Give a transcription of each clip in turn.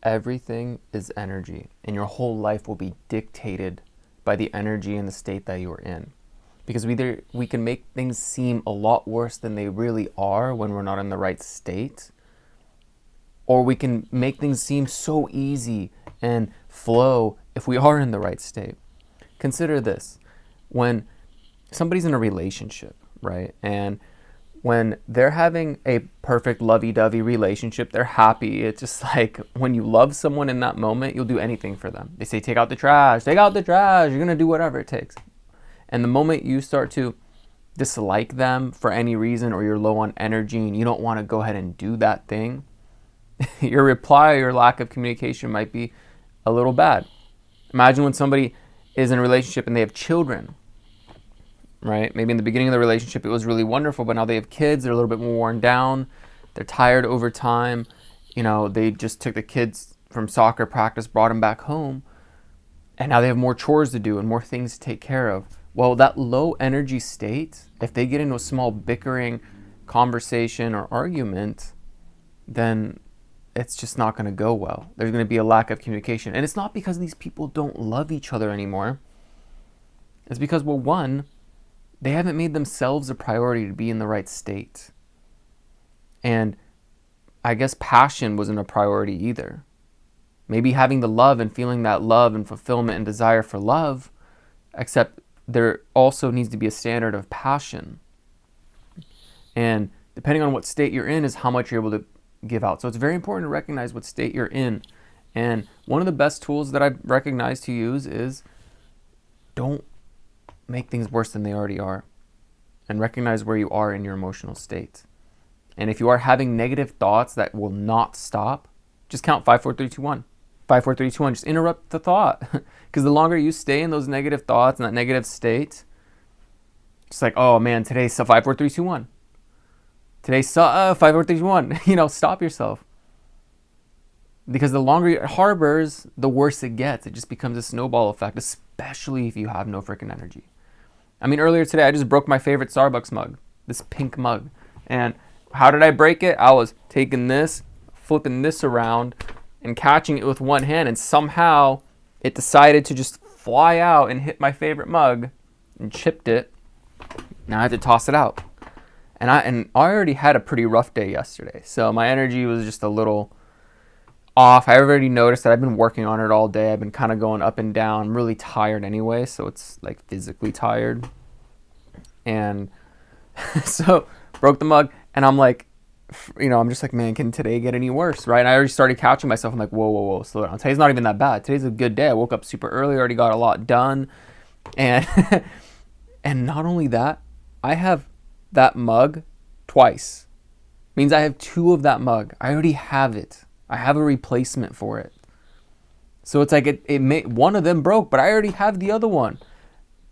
everything is energy, and your whole life will be dictated by the energy and the state that you're in. Because we can make things seem a lot worse than they really are when we're not in the right state, or we can make things seem so easy and flow if we are in the right state. Consider this. When somebody's in a relationship, right? And when they're having a perfect lovey-dovey relationship, they're happy. It's just like when you love someone in that moment, you'll do anything for them. They say, take out the trash, you're going to do whatever it takes. And the moment you start to dislike them for any reason, or you're low on energy and you don't want to go ahead and do that thing, your reply or your lack of communication might be a little bad. Imagine when somebody is in a relationship and they have children, right? Maybe in the beginning of the relationship it was really wonderful, but now they have kids, they're a little bit more worn down, they're tired over time. They just took the kids from soccer practice, brought them back home, and now they have more chores to do and more things to take care of. Well, that low energy state, if they get into a small bickering conversation or argument, then it's just not going to go well. There's going to be a lack of communication. And it's not because these people don't love each other anymore. It's because, well, one, they haven't made themselves a priority to be in the right state. And I guess passion wasn't a priority either. Maybe having the love and feeling that love and fulfillment and desire for love, except there also needs to be a standard of passion. And depending on what state you're in is how much you're able to give out. So it's very important to recognize what state you're in. And one of the best tools that I've recognized to use is don't make things worse than they already are, and recognize where you are in your emotional state. And if you are having negative thoughts that will not stop, just count 5, 4, 3, 2, 1. 5, 4, 3, 2, 1. Just interrupt the thought. Because the longer you stay in those negative thoughts and that negative state, it's like, oh man, today's 5, 4, 3, 2, 1. Today's 5, 4, 3, 2, 1. Stop yourself. Because the longer it harbors, the worse it gets. It just becomes a snowball effect, especially if you have no freaking energy. I mean, earlier today, I just broke my favorite Starbucks mug, this pink mug. And how did I break it? I was taking this, flipping this around, and catching it with one hand, and somehow it decided to just fly out and hit my favorite mug and chipped it. Now I have to toss it out. And I already had a pretty rough day yesterday, so my energy was just a little off. I already noticed that I've been working on it all day. I've been kind of going up and down. I'm really tired anyway, so it's like physically tired. And so broke the mug, and I'm like, I'm just like, man, can today get any worse, right? And I already started catching myself. I'm like, whoa, slow down. Today's not even that bad. Today's a good day. I woke up super early, already got a lot done. And and not only that, I have that mug twice. Means I have 2 of that mug. I already have it. I have a replacement for it. So it's like one of them broke, but I already have the other one.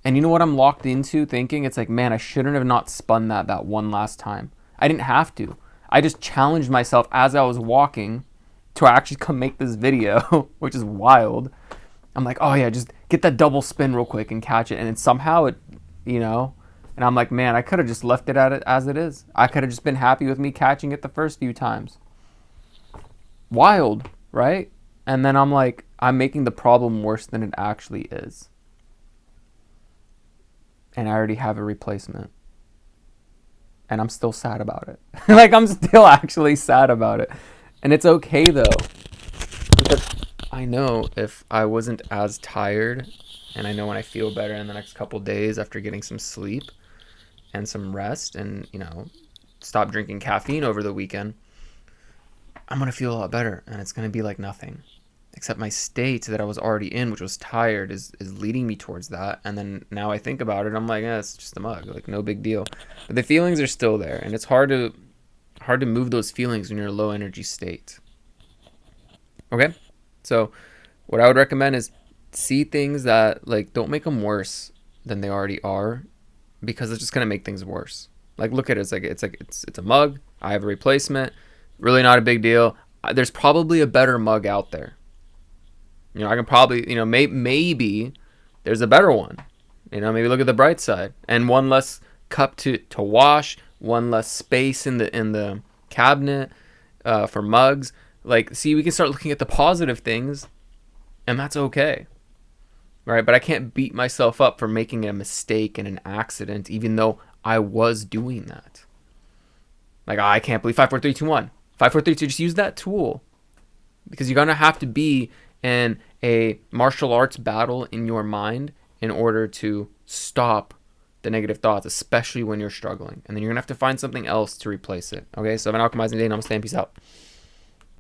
And you know what I'm locked into thinking? It's like, man, I shouldn't have not spun that one last time. I didn't have to. I just challenged myself as I was walking to actually come make this video, which is wild. I'm like, oh yeah, just get that double spin real quick and catch it. And then somehow it, and I'm like, man, I could have just left it at it as it is. I could have just been happy with me catching it the first few times. Wild, right? And then I'm like, I'm making the problem worse than it actually is. And I already have a replacement. And I'm still sad about it. Like, I'm still actually sad about it. And it's okay, though. Because I know if I wasn't as tired, and I know when I feel better in the next couple days after getting some sleep and some rest and, stop drinking caffeine over the weekend, I'm going to feel a lot better. And it's going to be like nothing. Except my state that I was already in, which was tired, is leading me towards that. And then now I think about it, I'm like, it's just a mug, like no big deal. But the feelings are still there, and it's hard to move those feelings when you're in a low energy state. Okay? So what I would recommend is see things that don't make them worse than they already are, because it's just gonna make things worse. Like, look at it, it's a mug. I have a replacement. Really not a big deal. There's probably a better mug out there. I can probably, maybe there's a better one. Maybe look at the bright side. And one less cup to wash, one less space in the cabinet for mugs, Like, see, we can start looking at the positive things, and that's okay, right? But I can't beat myself up for making a mistake and an accident, even though I was doing that. Like, I can't believe 5, 4, 3, 2, 1. 5, 4, 3, 2. Just use that tool, because you're gonna have to be in a martial arts battle in your mind in order to stop the negative thoughts, especially when you're struggling. And then you're gonna have to find something else to replace it. Okay, so have an alchemizing day. Namaste and peace out.